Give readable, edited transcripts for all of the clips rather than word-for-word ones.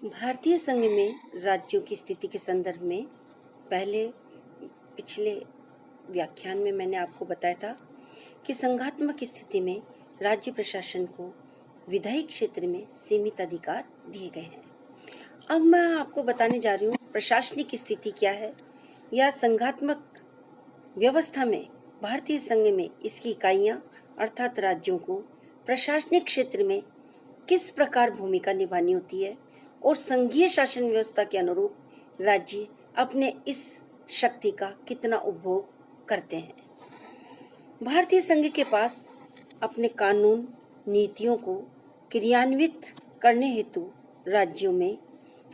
भारतीय संघ में राज्यों की स्थिति के संदर्भ में पिछले व्याख्यान में मैंने आपको बताया था कि संघात्मक स्थिति में राज्य प्रशासन को विधायी क्षेत्र में सीमित अधिकार दिए गए हैं। अब मैं आपको बताने जा रही हूँ प्रशासनिक स्थिति क्या है या संघात्मक व्यवस्था में भारतीय संघ में इसकी इकाइयाँ अर्थात राज्यों को प्रशासनिक क्षेत्र में किस प्रकार भूमिका निभानी होती है और संघीय शासन व्यवस्था के अनुरूप राज्य अपने इस शक्ति का कितना उपभोग करते हैं। भारतीय संघ के पास अपने कानून नीतियों को क्रियान्वित करने हेतु राज्यों में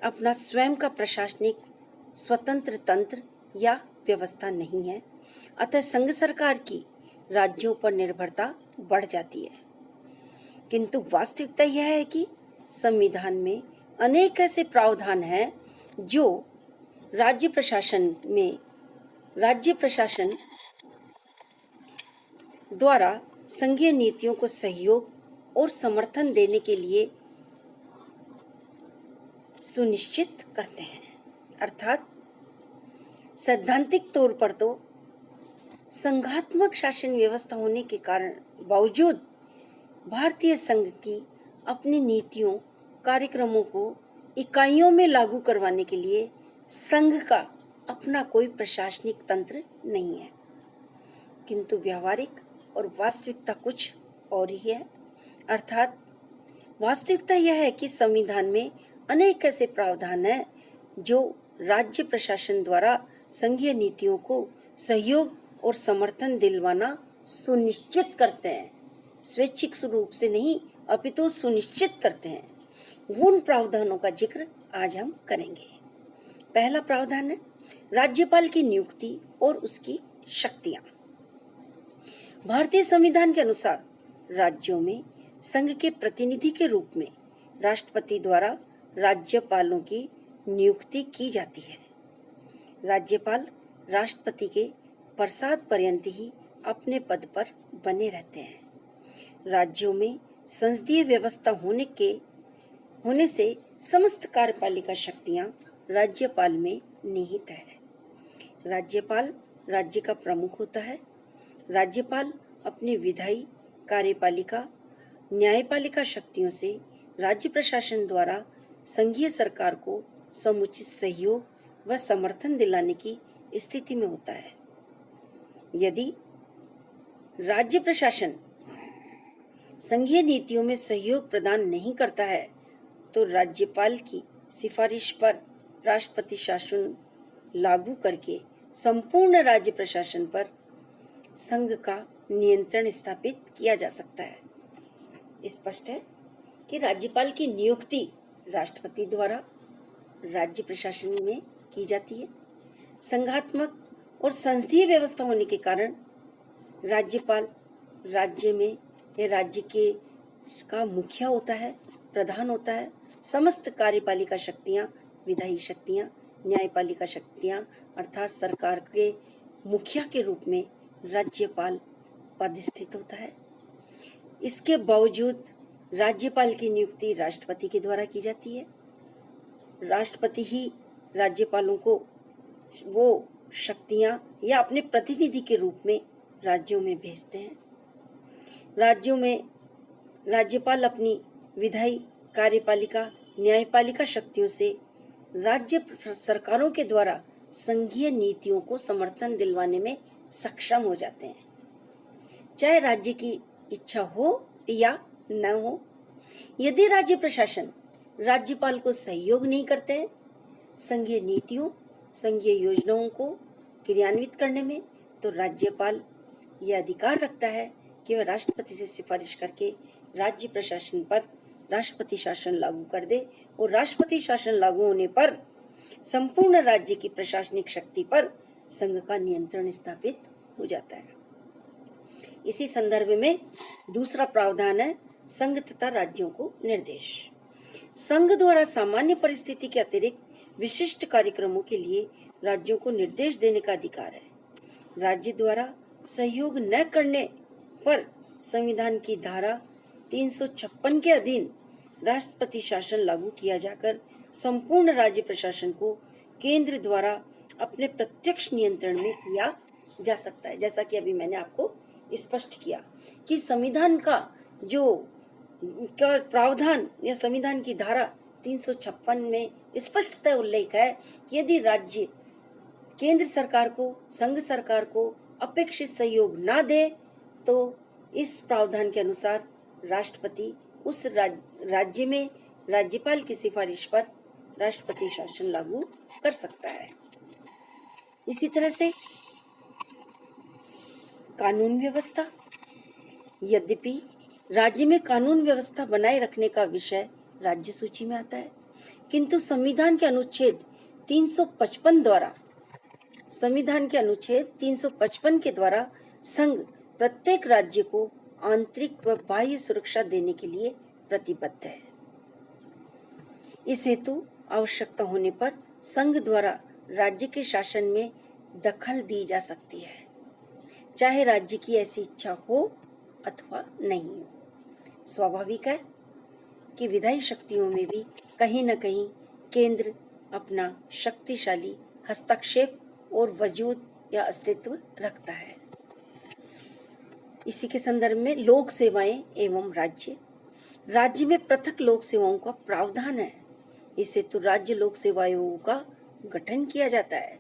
अपना स्वयं का प्रशासनिक स्वतंत्र तंत्र या व्यवस्था नहीं है, अतः संघ सरकार की राज्यों पर निर्भरता बढ़ जाती है। किंतु वास्तविकता यह है कि संविधान में अनेक ऐसे प्रावधान हैं जो राज्य प्रशासन द्वारा संघीय नीतियों को सहयोग और समर्थन देने के लिए सुनिश्चित करते हैं। अर्थात सैद्धांतिक तौर पर तो संघात्मक शासन व्यवस्था होने के कारण बावजूद भारतीय संघ की अपनी नीतियों कार्यक्रमों को इकाइयों में लागू करवाने के लिए संघ का अपना कोई प्रशासनिक तंत्र नहीं है, किंतु व्यावहारिक और वास्तविकता कुछ और ही है। अर्थात वास्तविकता यह है कि संविधान में अनेक ऐसे प्रावधान हैं जो राज्य प्रशासन द्वारा संघीय नीतियों को सहयोग और समर्थन दिलवाना सुनिश्चित करते हैं, स्वैच्छिक रूप से नहीं अपितु सुनिश्चित करते हैं। उन प्रावधानों का जिक्र आज हम करेंगे। पहला प्रावधान है राज्यपाल की नियुक्ति और उसकी शक्तियां। भारतीय संविधान के अनुसार राज्यों में संघ के प्रतिनिधि के रूप में राष्ट्रपति द्वारा राज्यपालों की नियुक्ति की जाती है। राज्यपाल राष्ट्रपति के प्रसाद पर्यंत ही अपने पद पर बने रहते हैं। राज्यों में संसदीय व्यवस्था होने से समस्त कार्यपालिका शक्तियां राज्यपाल में निहित है। राज्यपाल राज्य का प्रमुख होता है। राज्यपाल अपनी विधायी कार्यपालिका न्यायपालिका शक्तियों से राज्य प्रशासन द्वारा संघीय सरकार को समुचित सहयोग व समर्थन दिलाने की स्थिति में होता है। यदि राज्य प्रशासन संघीय नीतियों में सहयोग प्रदान नहीं करता है तो राज्यपाल की सिफारिश पर राष्ट्रपति शासन लागू करके संपूर्ण राज्य प्रशासन पर संघ का नियंत्रण स्थापित किया जा सकता है। स्पष्ट है कि राज्यपाल की नियुक्ति राष्ट्रपति द्वारा राज्य प्रशासन में की जाती है। संघात्मक और संसदीय व्यवस्था होने के कारण राज्यपाल राज्य का मुखिया होता है, प्रधान होता है। समस्त कार्यपालिका शक्तियां, विधायी शक्तियां, न्यायपालिका शक्तियां अर्थात सरकार के मुखिया के रूप में राज्यपाल पद स्थित होता है। इसके बावजूद राज्यपाल की नियुक्ति राष्ट्रपति के द्वारा की जाती है। राष्ट्रपति ही राज्यपालों को वो शक्तियां या अपने प्रतिनिधि के रूप में राज्यों में भेजते हैं। राज्यों में राज्यपाल अपनी विधायी कार्यपालिका न्यायपालिका शक्तियों से राज्य सरकारों के द्वारा संघीय नीतियों को समर्थन दिलवाने में सक्षम हो जाते हैं, चाहे राज्य की इच्छा हो या न हो। यदि राज्य प्रशासन राज्यपाल को सहयोग नहीं करते हैं संघीय नीतियों संघीय योजनाओं को क्रियान्वित करने में, तो राज्यपाल यह अधिकार रखता है कि वह राष्ट्रपति से सिफारिश करके राज्य प्रशासन पर राष्ट्रपति शासन लागू कर दे और राष्ट्रपति शासन लागू होने पर संपूर्ण राज्य की प्रशासनिक शक्ति पर संघ का नियंत्रण स्थापित हो जाता है। इसी संदर्भ में दूसरा प्रावधान है संघ तथा राज्यों को निर्देश। संघ द्वारा सामान्य परिस्थिति के अतिरिक्त विशिष्ट कार्यक्रमों के लिए राज्यों को निर्देश देने का अधिकार है। राज्य द्वारा सहयोग न करने पर संविधान की धारा 356 के अधीन राष्ट्रपति शासन लागू किया जाकर संपूर्ण राज्य प्रशासन को केंद्र द्वारा अपने प्रत्यक्ष नियंत्रण में किया जा सकता है। जैसा कि अभी मैंने आपको स्पष्ट किया कि संविधान का जो प्रावधान या संविधान की धारा 356 में स्पष्टतः उल्लेख है कि यदि राज्य केंद्र सरकार को, संघ सरकार को अपेक्षित सहयोग ना दे तो इस प्रावधान के अनुसार राष्ट्रपति उस राज्य में राज्यपाल की सिफारिश पर राष्ट्रपति शासन लागू कर सकता है। इसी तरह से कानून व्यवस्था, यद्यपि राज्य में कानून व्यवस्था बनाए रखने का विषय राज्य सूची में आता है, किंतु संविधान के अनुच्छेद 355 के द्वारा संघ प्रत्येक राज्य को आंतरिक व बाह्य सुरक्षा देने के लिए प्रतिबद्ध है। इस हेतु आवश्यकता होने पर संघ द्वारा राज्य के शासन में दखल दी जा सकती है, चाहे राज्य की ऐसी इच्छा हो अथवा नहीं हो। स्वाभाविक है कि विधायी शक्तियों में भी कहीं न कहीं केंद्र अपना शक्तिशाली हस्तक्षेप और वजूद या अस्तित्व रखता है। इसी के संदर्भ में लोक सेवाएं एवं राज्य में पृथक लोक सेवाओं का प्रावधान है। इस हेतु राज्य लोक सेवा आयोगों का गठन किया जाता है।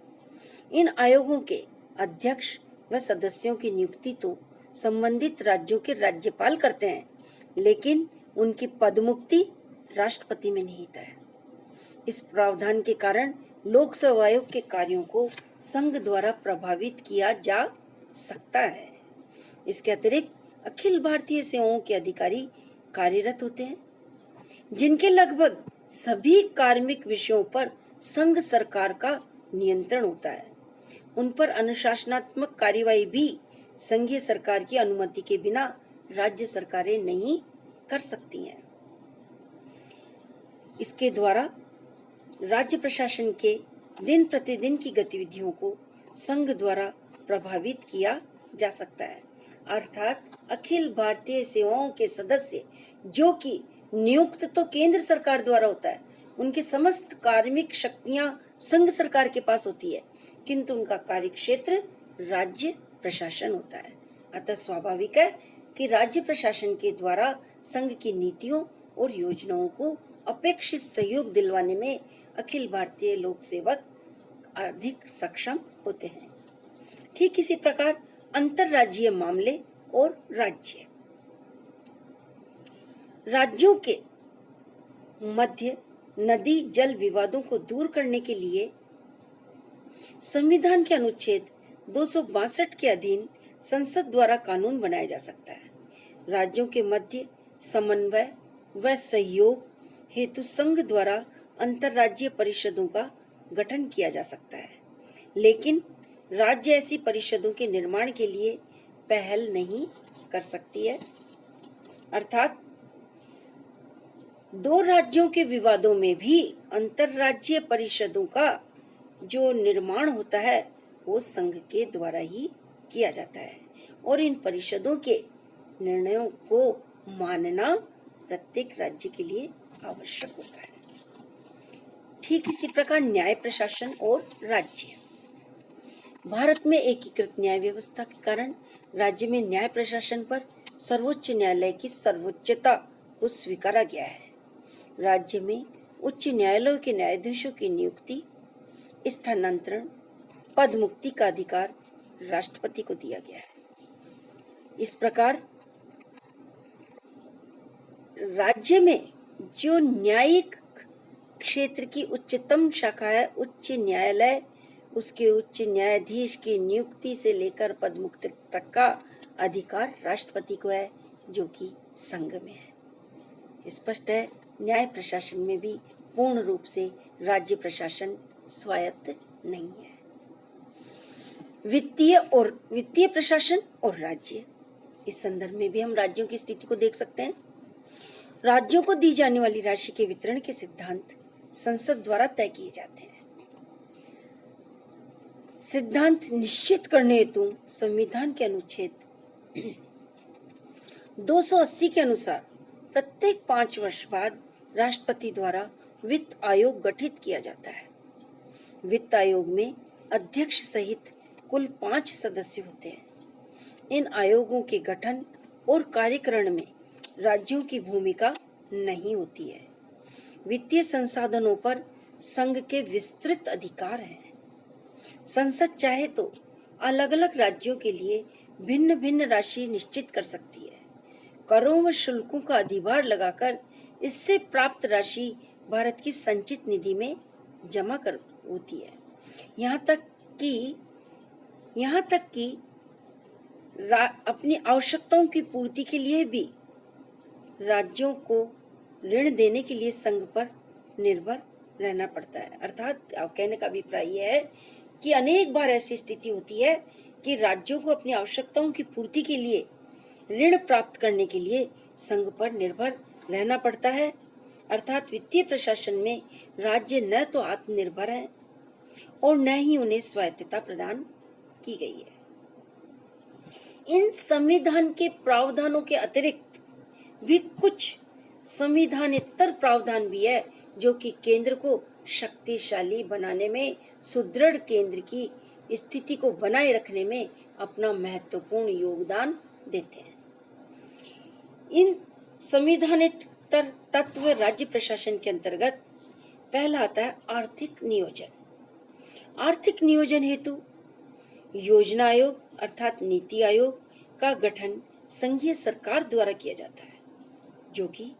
इन आयोगों के अध्यक्ष व सदस्यों की नियुक्ति तो संबंधित राज्यों के राज्यपाल करते हैं, लेकिन उनकी पदमुक्ति राष्ट्रपति में निहित है। इस प्रावधान के कारण लोक सेवा आयोग के कार्यों को संघ द्वारा प्रभावित किया जा सकता है। इसके अतिरिक्त अखिल भारतीय सेवाओं के अधिकारी कार्यरत होते हैं, जिनके लगभग सभी कार्मिक विषयों पर संघ सरकार का नियंत्रण होता है। उन पर अनुशासनात्मक कार्यवाही भी संघीय सरकार की अनुमति के बिना राज्य सरकारें नहीं कर सकती हैं। इसके द्वारा राज्य प्रशासन के दिन प्रतिदिन की गतिविधियों को संघ द्वारा प्रभावित किया जा सकता है। अर्थात अखिल भारतीय सेवाओं के सदस्य, जो कि नियुक्त तो केंद्र सरकार द्वारा होता है, उनके समस्त कार्मिक शक्तियां संघ सरकार के पास होती है, किंतु उनका कार्यक्षेत्र राज्य प्रशासन होता है। अतः स्वाभाविक है कि राज्य प्रशासन के द्वारा संघ की नीतियों और योजनाओं को अपेक्षित सहयोग दिलवाने में अखिल भारतीय लोक सेवक अधिक सक्षम होते हैं। ठीक इसी प्रकार अंतर्राज्यीय मामले और राज्यों के मध्य नदी जल विवादों को दूर करने के लिए संविधान के अनुच्छेद 262 के अधीन संसद द्वारा कानून बनाया जा सकता है। राज्यों के मध्य समन्वय व सहयोग हेतु संघ द्वारा अंतर्राज्यीय परिषदों का गठन किया जा सकता है, लेकिन राज्य ऐसी परिषदों के निर्माण के लिए पहल नहीं कर सकती है। अर्थात दो राज्यों के विवादों में भी अंतर्राज्यीय परिषदों का जो निर्माण होता है वो संघ के द्वारा ही किया जाता है, और इन परिषदों के निर्णयों को मानना प्रत्येक राज्य के लिए आवश्यक होता है। ठीक इसी प्रकार न्याय प्रशासन और राज्य। भारत में एकीकृत न्याय व्यवस्था के कारण राज्य में न्याय प्रशासन पर सर्वोच्च न्यायालय की सर्वोच्चता को स्वीकारा गया है। राज्य में उच्च न्यायालयों के न्यायाधीशों की नियुक्ति, स्थानांतरण, पदमुक्ति का अधिकार राष्ट्रपति को दिया गया है। इस प्रकार राज्य में जो न्यायिक क्षेत्र की उच्चतम शाखा है उच्च न्यायालय, उसके उच्च न्यायाधीश की नियुक्ति से लेकर पदमुक्ति तक का अधिकार राष्ट्रपति को है, जो कि संघ में है। स्पष्ट है, न्याय प्रशासन में भी पूर्ण रूप से राज्य प्रशासन स्वायत्त नहीं है। वित्तीय प्रशासन और राज्य, इस संदर्भ में भी हम राज्यों की स्थिति को देख सकते हैं। राज्यों को दी जाने वाली राशि के वितरण के सिद्धांत संसद द्वारा तय किए जाते हैं। सिद्धांत निश्चित करने हेतु संविधान के अनुच्छेद 280 के अनुसार प्रत्येक 5 वर्ष बाद राष्ट्रपति द्वारा वित्त आयोग गठित किया जाता है। वित्त आयोग में अध्यक्ष सहित कुल 5 सदस्य होते हैं। इन आयोगों के गठन और कार्यकरण में राज्यों की भूमिका नहीं होती है। वित्तीय संसाधनों पर संघ के विस्तृत अधिकार हैं। संसद चाहे तो अलग अलग राज्यों के लिए भिन्न भिन्न राशि निश्चित कर सकती है। करों व शुल्कों का अधिभार लगाकर इससे प्राप्त राशि भारत की संचित निधि में जमा कर होती है। यहाँ तक कि अपनी आवश्यकताओं की पूर्ति के लिए भी राज्यों को ऋण देने के लिए संघ पर निर्भर रहना पड़ता है। अर्थात कहने का अभिप्राय यह है कि अनेक बार ऐसी स्थिति होती है कि राज्यों को अपनी आवश्यकताओं की पूर्ति के लिए ऋण प्राप्त करने के लिए संघ पर निर्भर रहना पड़ता है। अर्थात वित्तीय प्रशासन में राज्य न तो आत्मनिर्भर है और न ही उन्हें स्वायत्तता प्रदान की गई है। इन संविधान के प्रावधानों के अतिरिक्त भी कुछ संविधानेतर प्रावधान भी है जो कि केंद्र को शक्तिशाली बनाने में, सुदृढ़ केंद्र की स्थिति को बनाए रखने में अपना महत्वपूर्ण योगदान देते हैं। इन संविधानेतर तत्व राज्य प्रशासन के अंतर्गत पहला आता है आर्थिक नियोजन। आर्थिक नियोजन हेतु योजना आयोग अर्थात नीति आयोग का गठन संघीय सरकार द्वारा किया जाता है, जो कि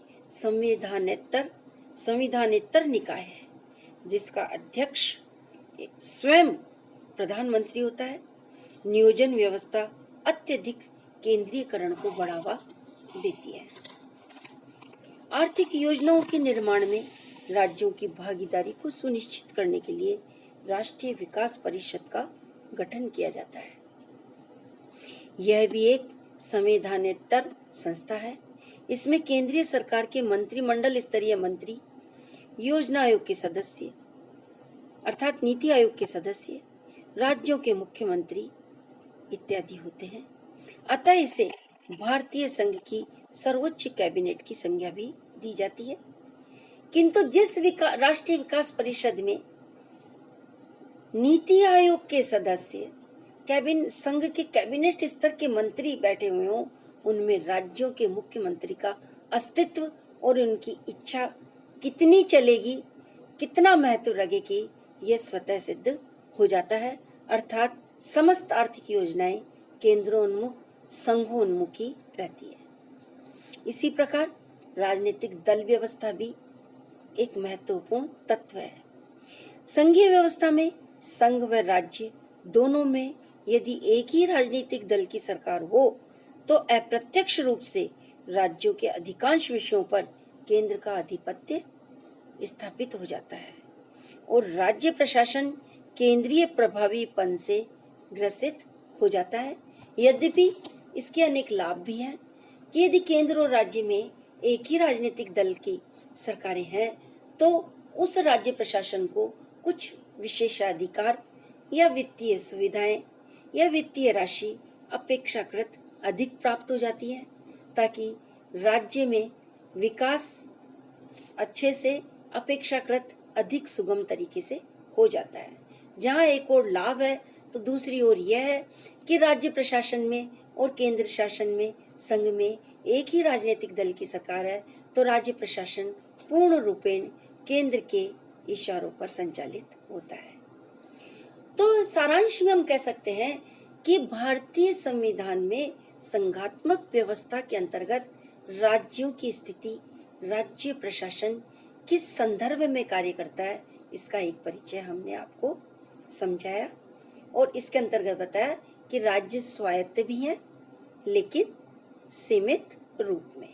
संविधानेतर निकाय है, जिसका अध्यक्ष स्वयं प्रधानमंत्री होता है। नियोजन व्यवस्था अत्यधिक केंद्रीयकरण को बढ़ावा देती है। आर्थिक योजनाओं के निर्माण में राज्यों की भागीदारी को सुनिश्चित करने के लिए राष्ट्रीय विकास परिषद का गठन किया जाता है। यह भी एक संवैधानिक संस्था है। इसमें केंद्रीय सरकार के मंत्रिमंडल स्तरीय मंत्री, योजना आयोग के सदस्य अर्थात नीति आयोग के सदस्य, राज्यों के मुख्यमंत्री इत्यादि होते हैं। अतः इसे भारतीय संघ की सर्वोच्च कैबिनेट की संज्ञा भी दी जाती है। किंतु जिस राष्ट्रीय विकास परिषद में नीति आयोग के सदस्य संघ के कैबिनेट स्तर के मंत्री बैठे हुए हों, उनमें राज्यों के मुख्यमंत्री का अस्तित्व और उनकी इच्छा कितनी चलेगी, कितना महत्व रखेगी, यह स्वतः सिद्ध हो जाता है। अर्थात समस्त आर्थिक योजनाएं केंद्रोन्मुख, संघोन्मुखी रहती है। इसी प्रकार राजनीतिक दल व्यवस्था भी एक महत्वपूर्ण तत्व है। संघीय व्यवस्था में संघ व राज्य दोनों में यदि एक ही राजनीतिक दल की सरकार हो तो अप्रत्यक्ष रूप से राज्यों के अधिकांश विषयों पर केंद्र का आधिपत्य स्थापित हो जाता है और राज्य प्रशासन केंद्रीय प्रभावीपन से ग्रसित हो जाता है। यद्यपि इसके अनेक लाभ भी हैं कि यदि केंद्र और राज्य में एक ही राजनीतिक दल की सरकारें हैं तो उस राज्य प्रशासन को कुछ विशेषाधिकार या वित्तीय सुविधाएं या वित्तीय राशि अपेक्षाकृत अधिक प्राप्त हो जाती है, ताकि राज्य में विकास अच्छे से अपेक्षाकृत अधिक सुगम तरीके से हो जाता है। जहाँ एक और लाभ है तो दूसरी ओर यह है कि राज्य प्रशासन में और केंद्र शासन में संघ में एक ही राजनीतिक दल की सरकार है तो राज्य प्रशासन पूर्ण रूपेण केंद्र के इशारों पर संचालित होता है। तो सारांश में हम कह सकते हैं कि भारतीय संविधान में संघात्मक व्यवस्था के अंतर्गत राज्यों की स्थिति, राज्य प्रशासन किस संदर्भ में कार्य करता है, इसका एक परिचय हमने आपको समझाया और इसके अंतर्गत बताया कि राज्य स्वायत्त भी हैं लेकिन सीमित रूप में।